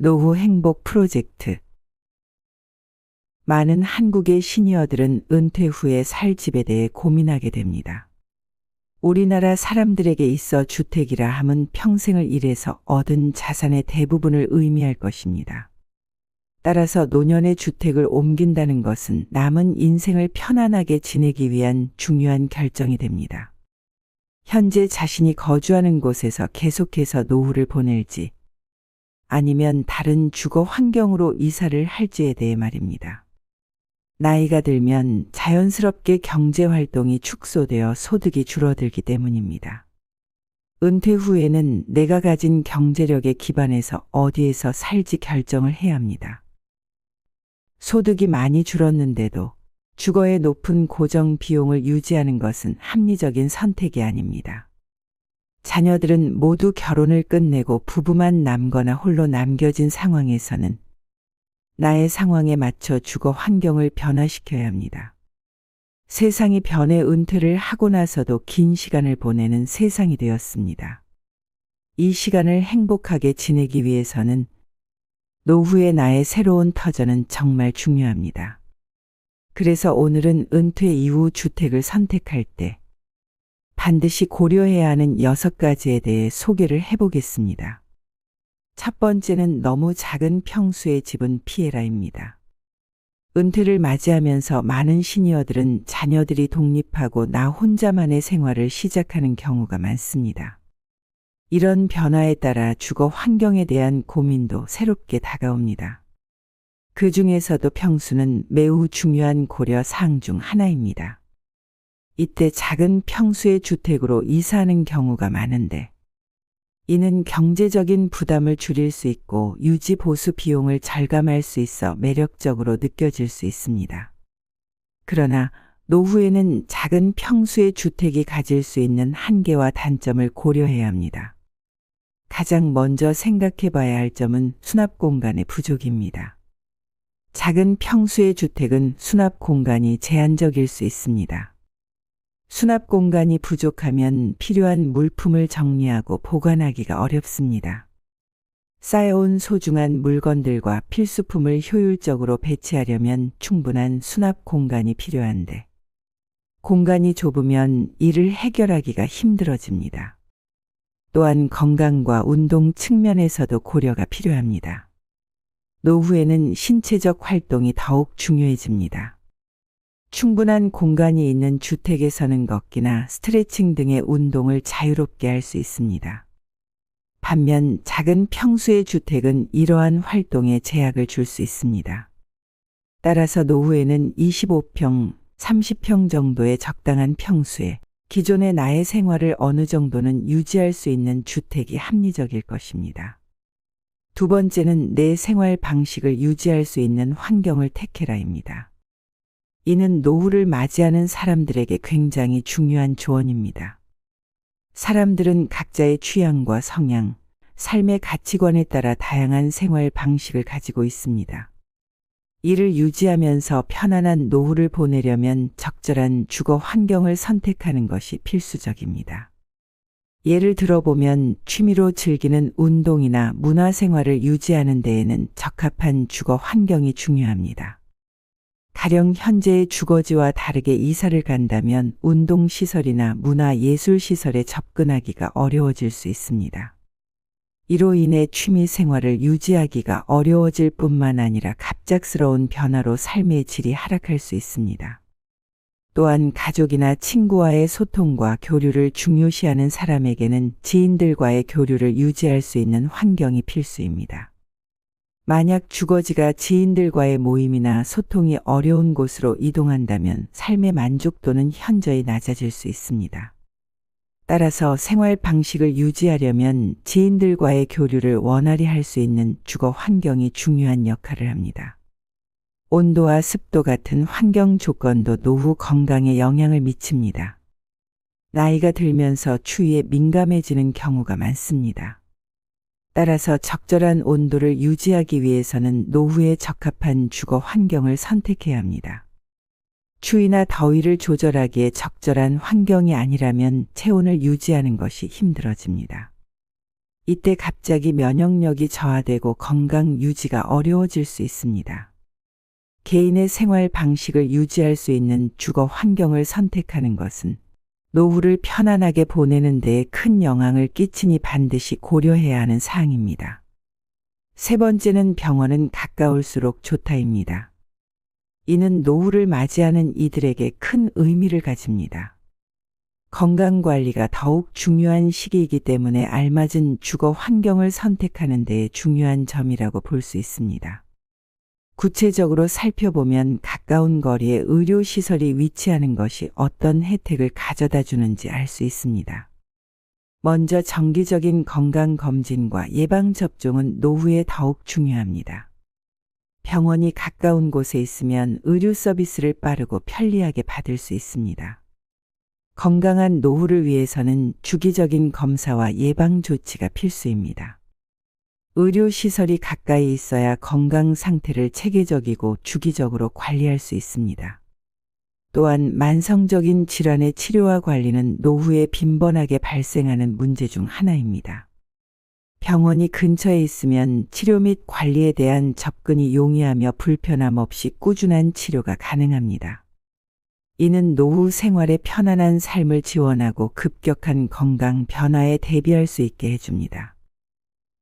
노후 행복 프로젝트. 많은 한국의 시니어들은 은퇴 후에 살 집에 대해 고민하게 됩니다. 우리나라 사람들에게 있어 주택이라 함은 평생을 일해서 얻은 자산의 대부분을 의미할 것입니다. 따라서 노년의 주택을 옮긴다는 것은 남은 인생을 편안하게 지내기 위한 중요한 결정이 됩니다. 현재 자신이 거주하는 곳에서 계속해서 노후를 보낼지, 아니면 다른 주거 환경으로 이사를 할지에 대해 말입니다. 나이가 들면 자연스럽게 경제 활동이 축소되어 소득이 줄어들기 때문입니다. 은퇴 후에는 내가 가진 경제력에 기반해서 어디에서 살지 결정을 해야 합니다. 소득이 많이 줄었는데도 주거의 높은 고정 비용을 유지하는 것은 합리적인 선택이 아닙니다. 자녀들은 모두 결혼을 끝내고 부부만 남거나 홀로 남겨진 상황에서는 나의 상황에 맞춰 주거 환경을 변화시켜야 합니다. 세상이 변해 은퇴를 하고 나서도 긴 시간을 보내는 세상이 되었습니다. 이 시간을 행복하게 지내기 위해서는 노후의 나의 새로운 터전은 정말 중요합니다. 그래서 오늘은 은퇴 이후 주택을 선택할 때 반드시 고려해야 하는 6가지에 대해 소개를 해보겠습니다. 첫 번째는 너무 작은 평수의 집은 피해라입니다. 은퇴를 맞이하면서 많은 시니어들은 자녀들이 독립하고 나 혼자만의 생활을 시작하는 경우가 많습니다. 이런 변화에 따라 주거 환경에 대한 고민도 새롭게 다가옵니다. 그 중에서도 평수는 매우 중요한 고려 사항 중 하나입니다. 이때 작은 평수의 주택으로 이사하는 경우가 많은데, 이는 경제적인 부담을 줄일 수 있고 유지 보수 비용을 절감할 수 있어 매력적으로 느껴질 수 있습니다. 그러나 노후에는 작은 평수의 주택이 가질 수 있는 한계와 단점을 고려해야 합니다. 가장 먼저 생각해 봐야 할 점은 수납 공간의 부족입니다. 작은 평수의 주택은 수납 공간이 제한적일 수 있습니다. 수납 공간이 부족하면 필요한 물품을 정리하고 보관하기가 어렵습니다. 쌓여온 소중한 물건들과 필수품을 효율적으로 배치하려면 충분한 수납 공간이 필요한데, 공간이 좁으면 이를 해결하기가 힘들어집니다. 또한 건강과 운동 측면에서도 고려가 필요합니다. 노후에는 신체적 활동이 더욱 중요해집니다. 충분한 공간이 있는 주택에서는 걷기나 스트레칭 등의 운동을 자유롭게 할 수 있습니다. 반면 작은 평수의 주택은 이러한 활동에 제약을 줄 수 있습니다. 따라서 노후에는 25평, 30평 정도의 적당한 평수에 기존의 나의 생활을 어느 정도는 유지할 수 있는 주택이 합리적일 것입니다. 두 번째는 내 생활 방식을 유지할 수 있는 환경을 택해라입니다. 이는 노후를 맞이하는 사람들에게 굉장히 중요한 조언입니다. 사람들은 각자의 취향과 성향, 삶의 가치관에 따라 다양한 생활 방식을 가지고 있습니다. 이를 유지하면서 편안한 노후를 보내려면 적절한 주거 환경을 선택하는 것이 필수적입니다. 예를 들어보면 취미로 즐기는 운동이나 문화생활을 유지하는 데에는 적합한 주거 환경이 중요합니다. 가령 현재의 주거지와 다르게 이사를 간다면 운동시설이나 문화예술시설에 접근하기가 어려워질 수 있습니다. 이로 인해 취미 생활을 유지하기가 어려워질 뿐만 아니라 갑작스러운 변화로 삶의 질이 하락할 수 있습니다. 또한 가족이나 친구와의 소통과 교류를 중요시하는 사람에게는 지인들과의 교류를 유지할 수 있는 환경이 필수입니다. 만약 주거지가 지인들과의 모임이나 소통이 어려운 곳으로 이동한다면 삶의 만족도는 현저히 낮아질 수 있습니다. 따라서 생활 방식을 유지하려면 지인들과의 교류를 원활히 할 수 있는 주거 환경이 중요한 역할을 합니다. 온도와 습도 같은 환경 조건도 노후 건강에 영향을 미칩니다. 나이가 들면서 추위에 민감해지는 경우가 많습니다. 따라서 적절한 온도를 유지하기 위해서는 노후에 적합한 주거 환경을 선택해야 합니다. 추위나 더위를 조절하기에 적절한 환경이 아니라면 체온을 유지하는 것이 힘들어집니다. 이때 갑자기 면역력이 저하되고 건강 유지가 어려워질 수 있습니다. 개인의 생활 방식을 유지할 수 있는 주거 환경을 선택하는 것은 노후를 편안하게 보내는 데에 큰 영향을 끼치니 반드시 고려해야 하는 사항입니다. 세 번째는 병원은 가까울수록 좋다입니다. 이는 노후를 맞이하는 이들에게 큰 의미를 가집니다. 건강관리가 더욱 중요한 시기이기 때문에 알맞은 주거 환경을 선택하는 데 중요한 점이라고 볼 수 있습니다. 구체적으로 살펴보면 가까운 거리에 의료시설이 위치하는 것이 어떤 혜택을 가져다 주는지 알 수 있습니다. 먼저 정기적인 건강검진과 예방접종은 노후에 더욱 중요합니다. 병원이 가까운 곳에 있으면 의료 서비스를 빠르고 편리하게 받을 수 있습니다. 건강한 노후를 위해서는 주기적인 검사와 예방 조치가 필수입니다. 의료시설이 가까이 있어야 건강 상태를 체계적이고 주기적으로 관리할 수 있습니다. 또한 만성적인 질환의 치료와 관리는 노후에 빈번하게 발생하는 문제 중 하나입니다. 병원이 근처에 있으면 치료 및 관리에 대한 접근이 용이하며 불편함 없이 꾸준한 치료가 가능합니다. 이는 노후 생활의 편안한 삶을 지원하고 급격한 건강 변화에 대비할 수 있게 해줍니다.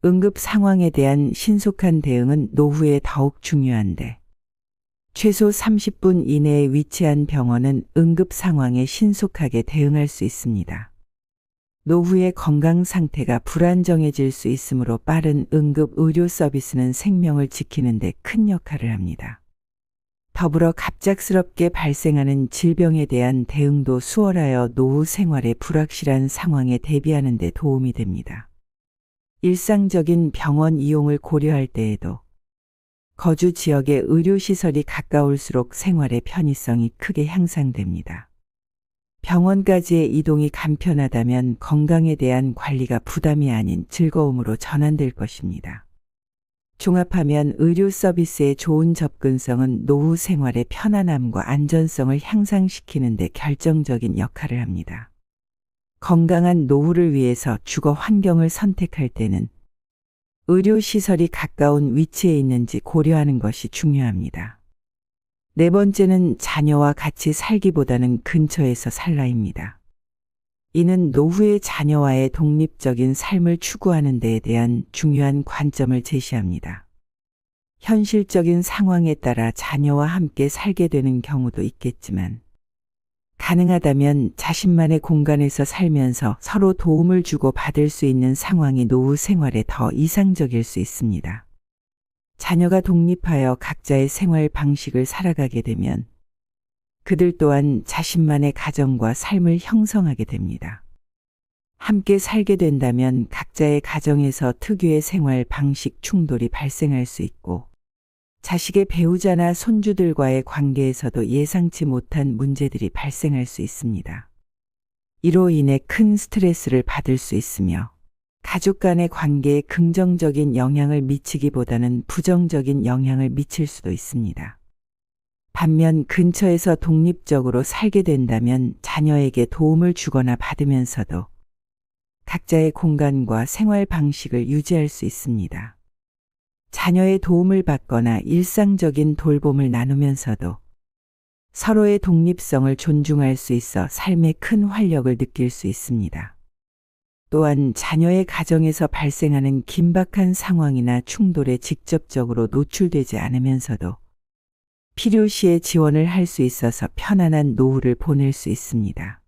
응급 상황에 대한 신속한 대응은 노후에 더욱 중요한데, 최소 30분 이내에 위치한 병원은 응급 상황에 신속하게 대응할 수 있습니다. 노후의 건강 상태가 불안정해질 수 있으므로 빠른 응급 의료 서비스는 생명을 지키는 데 큰 역할을 합니다. 더불어 갑작스럽게 발생하는 질병에 대한 대응도 수월하여 노후 생활의 불확실한 상황에 대비하는 데 도움이 됩니다. 일상적인 병원 이용을 고려할 때에도 거주 지역의 의료시설이 가까울수록 생활의 편의성이 크게 향상됩니다. 병원까지의 이동이 간편하다면 건강에 대한 관리가 부담이 아닌 즐거움으로 전환될 것입니다. 종합하면 의료 서비스의 좋은 접근성은 노후 생활의 편안함과 안전성을 향상시키는 데 결정적인 역할을 합니다. 건강한 노후를 위해서 주거 환경을 선택할 때는 의료시설이 가까운 위치에 있는지 고려하는 것이 중요합니다. 네 번째는 자녀와 같이 살기보다는 근처에서 살라입니다. 이는 노후의 자녀와의 독립적인 삶을 추구하는 데에 대한 중요한 관점을 제시합니다. 현실적인 상황에 따라 자녀와 함께 살게 되는 경우도 있겠지만, 가능하다면 자신만의 공간에서 살면서 서로 도움을 주고 받을 수 있는 상황이 노후 생활에 더 이상적일 수 있습니다. 자녀가 독립하여 각자의 생활 방식을 살아가게 되면 그들 또한 자신만의 가정과 삶을 형성하게 됩니다. 함께 살게 된다면 각자의 가정에서 특유의 생활 방식 충돌이 발생할 수 있고, 자식의 배우자나 손주들과의 관계에서도 예상치 못한 문제들이 발생할 수 있습니다. 이로 인해 큰 스트레스를 받을 수 있으며 가족 간의 관계에 긍정적인 영향을 미치기보다는 부정적인 영향을 미칠 수도 있습니다. 반면 근처에서 독립적으로 살게 된다면 자녀에게 도움을 주거나 받으면서도 각자의 공간과 생활 방식을 유지할 수 있습니다. 자녀의 도움을 받거나 일상적인 돌봄을 나누면서도 서로의 독립성을 존중할 수 있어 삶에 큰 활력을 느낄 수 있습니다. 또한 자녀의 가정에서 발생하는 긴박한 상황이나 충돌에 직접적으로 노출되지 않으면서도 필요시에 지원을 할 수 있어서 편안한 노후를 보낼 수 있습니다.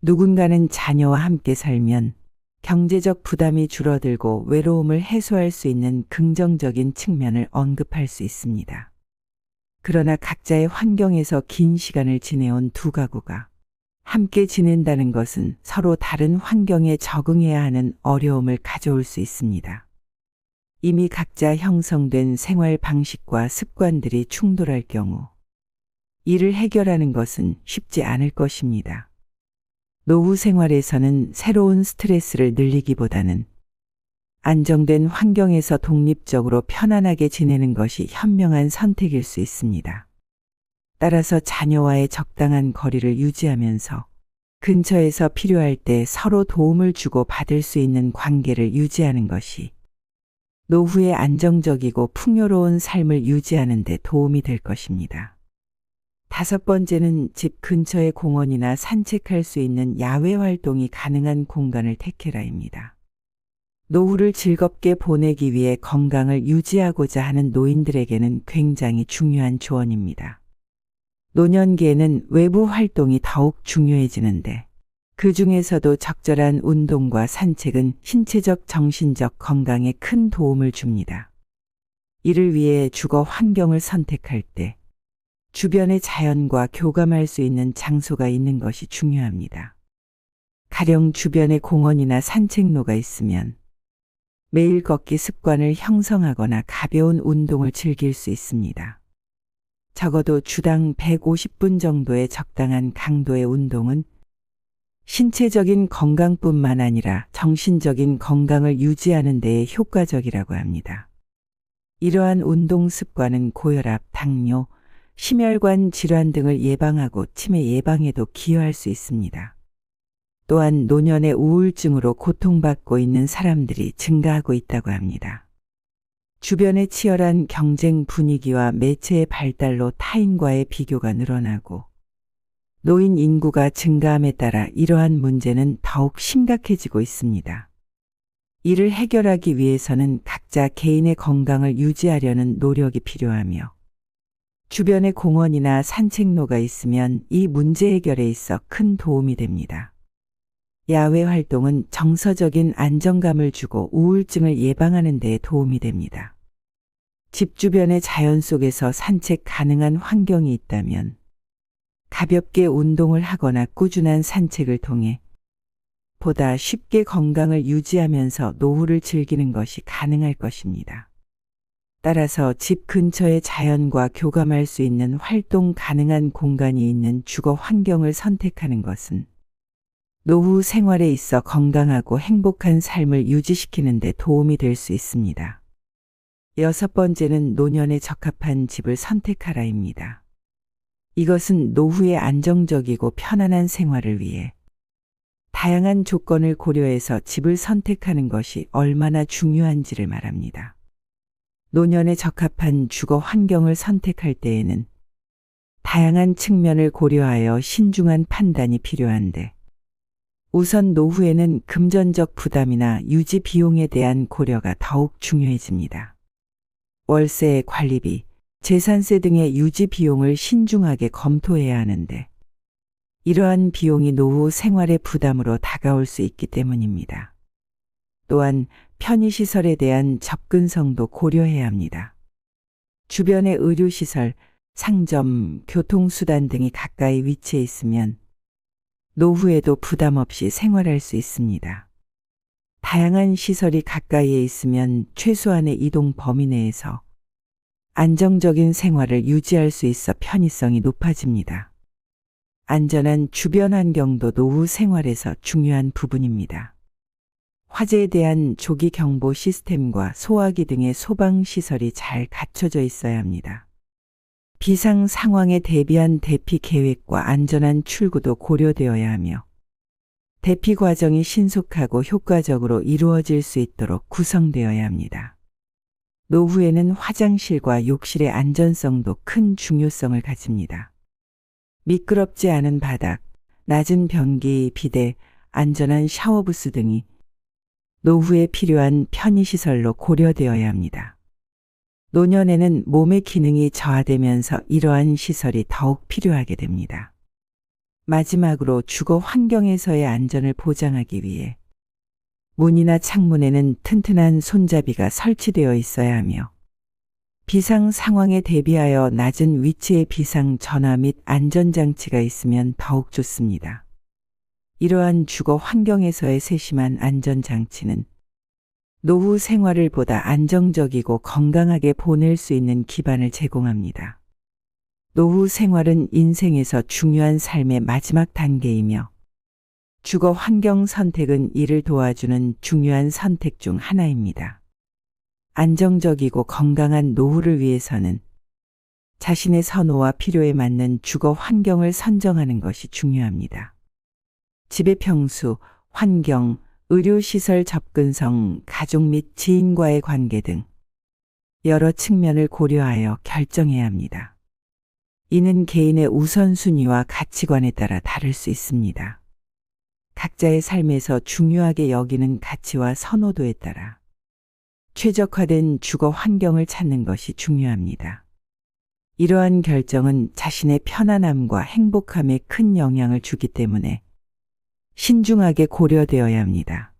누군가는 자녀와 함께 살면 경제적 부담이 줄어들고 외로움을 해소할 수 있는 긍정적인 측면을 언급할 수 있습니다. 그러나 각자의 환경에서 긴 시간을 지내온 두 가구가 함께 지낸다는 것은 서로 다른 환경에 적응해야 하는 어려움을 가져올 수 있습니다. 이미 각자 형성된 생활 방식과 습관들이 충돌할 경우 이를 해결하는 것은 쉽지 않을 것입니다. 노후 생활에서는 새로운 스트레스를 늘리기보다는 안정된 환경에서 독립적으로 편안하게 지내는 것이 현명한 선택일 수 있습니다. 따라서 자녀와의 적당한 거리를 유지하면서 근처에서 필요할 때 서로 도움을 주고 받을 수 있는 관계를 유지하는 것이 노후의 안정적이고 풍요로운 삶을 유지하는 데 도움이 될 것입니다. 다섯 번째는 집 근처의 공원이나 산책할 수 있는 야외 활동이 가능한 공간을 택해라입니다. 노후를 즐겁게 보내기 위해 건강을 유지하고자 하는 노인들에게는 굉장히 중요한 조언입니다. 노년기에는 외부 활동이 더욱 중요해지는데 그 중에서도 적절한 운동과 산책은 신체적, 정신적 건강에 큰 도움을 줍니다. 이를 위해 주거 환경을 선택할 때 주변의 자연과 교감할 수 있는 장소가 있는 것이 중요합니다. 가령 주변에 공원이나 산책로가 있으면 매일 걷기 습관을 형성하거나 가벼운 운동을 즐길 수 있습니다. 적어도 주당 150분 정도의 적당한 강도의 운동은 신체적인 건강뿐만 아니라 정신적인 건강을 유지하는 데에 효과적이라고 합니다. 이러한 운동 습관은 고혈압, 당뇨, 심혈관 질환 등을 예방하고 치매 예방에도 기여할 수 있습니다. 또한 노년의 우울증으로 고통받고 있는 사람들이 증가하고 있다고 합니다. 주변의 치열한 경쟁 분위기와 매체의 발달로 타인과의 비교가 늘어나고 노인 인구가 증가함에 따라 이러한 문제는 더욱 심각해지고 있습니다. 이를 해결하기 위해서는 각자 개인의 건강을 유지하려는 노력이 필요하며 주변에 공원이나 산책로가 있으면 이 문제 해결에 있어 큰 도움이 됩니다. 야외 활동은 정서적인 안정감을 주고 우울증을 예방하는 데 도움이 됩니다. 집 주변의 자연 속에서 산책 가능한 환경이 있다면 가볍게 운동을 하거나 꾸준한 산책을 통해 보다 쉽게 건강을 유지하면서 노후를 즐기는 것이 가능할 것입니다. 따라서 집 근처의 자연과 교감할 수 있는 활동 가능한 공간이 있는 주거 환경을 선택하는 것은 노후 생활에 있어 건강하고 행복한 삶을 유지시키는 데 도움이 될 수 있습니다. 여섯 번째는 노년에 적합한 집을 선택하라입니다. 이것은 노후의 안정적이고 편안한 생활을 위해 다양한 조건을 고려해서 집을 선택하는 것이 얼마나 중요한지를 말합니다. 노년에 적합한 주거 환경을 선택할 때에는 다양한 측면을 고려하여 신중한 판단이 필요한데 우선 노후에는 금전적 부담이나 유지 비용에 대한 고려가 더욱 중요해집니다. 월세, 관리비, 재산세 등의 유지 비용을 신중하게 검토해야 하는데 이러한 비용이 노후 생활의 부담으로 다가올 수 있기 때문입니다. 또한 편의시설에 대한 접근성도 고려해야 합니다. 주변의 의료시설, 상점, 교통수단 등이 가까이 위치해 있으면 노후에도 부담 없이 생활할 수 있습니다. 다양한 시설이 가까이에 있으면 최소한의 이동 범위 내에서 안정적인 생활을 유지할 수 있어 편의성이 높아집니다. 안전한 주변 환경도 노후 생활에서 중요한 부분입니다. 화재에 대한 조기 경보 시스템과 소화기 등의 소방 시설이 잘 갖춰져 있어야 합니다. 비상 상황에 대비한 대피 계획과 안전한 출구도 고려되어야 하며 대피 과정이 신속하고 효과적으로 이루어질 수 있도록 구성되어야 합니다. 노후에는 화장실과 욕실의 안전성도 큰 중요성을 가집니다. 미끄럽지 않은 바닥, 낮은 변기, 비데, 안전한 샤워부스 등이 노후에 필요한 편의시설로 고려되어야 합니다. 노년에는 몸의 기능이 저하되면서 이러한 시설이 더욱 필요하게 됩니다. 마지막으로 주거 환경에서의 안전을 보장하기 위해 문이나 창문에는 튼튼한 손잡이가 설치되어 있어야 하며 비상 상황에 대비하여 낮은 위치의 비상 전화 및 안전장치가 있으면 더욱 좋습니다. 이러한 주거 환경에서의 세심한 안전장치는 노후 생활을 보다 안정적이고 건강하게 보낼 수 있는 기반을 제공합니다. 노후 생활은 인생에서 중요한 삶의 마지막 단계이며 주거 환경 선택은 이를 도와주는 중요한 선택 중 하나입니다. 안정적이고 건강한 노후를 위해서는 자신의 선호와 필요에 맞는 주거 환경을 선정하는 것이 중요합니다. 집의 평수, 환경, 의료시설 접근성, 가족 및 지인과의 관계 등 여러 측면을 고려하여 결정해야 합니다. 이는 개인의 우선순위와 가치관에 따라 다를 수 있습니다. 각자의 삶에서 중요하게 여기는 가치와 선호도에 따라 최적화된 주거 환경을 찾는 것이 중요합니다. 이러한 결정은 자신의 편안함과 행복함에 큰 영향을 주기 때문에 신중하게 고려되어야 합니다.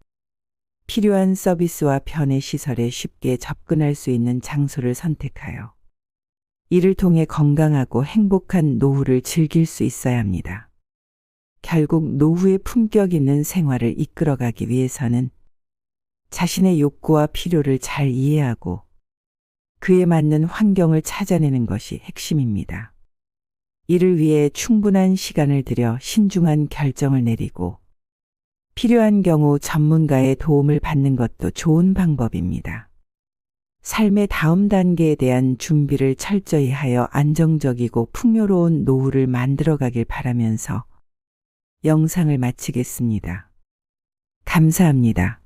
필요한 서비스와 편의 시설에 쉽게 접근할 수 있는 장소를 선택하여 이를 통해 건강하고 행복한 노후를 즐길 수 있어야 합니다. 결국 노후의 품격 있는 생활을 이끌어가기 위해서는 자신의 욕구와 필요를 잘 이해하고 그에 맞는 환경을 찾아내는 것이 핵심입니다. 이를 위해 충분한 시간을 들여 신중한 결정을 내리고 필요한 경우 전문가의 도움을 받는 것도 좋은 방법입니다. 삶의 다음 단계에 대한 준비를 철저히 하여 안정적이고 풍요로운 노후를 만들어 가길 바라면서 영상을 마치겠습니다. 감사합니다.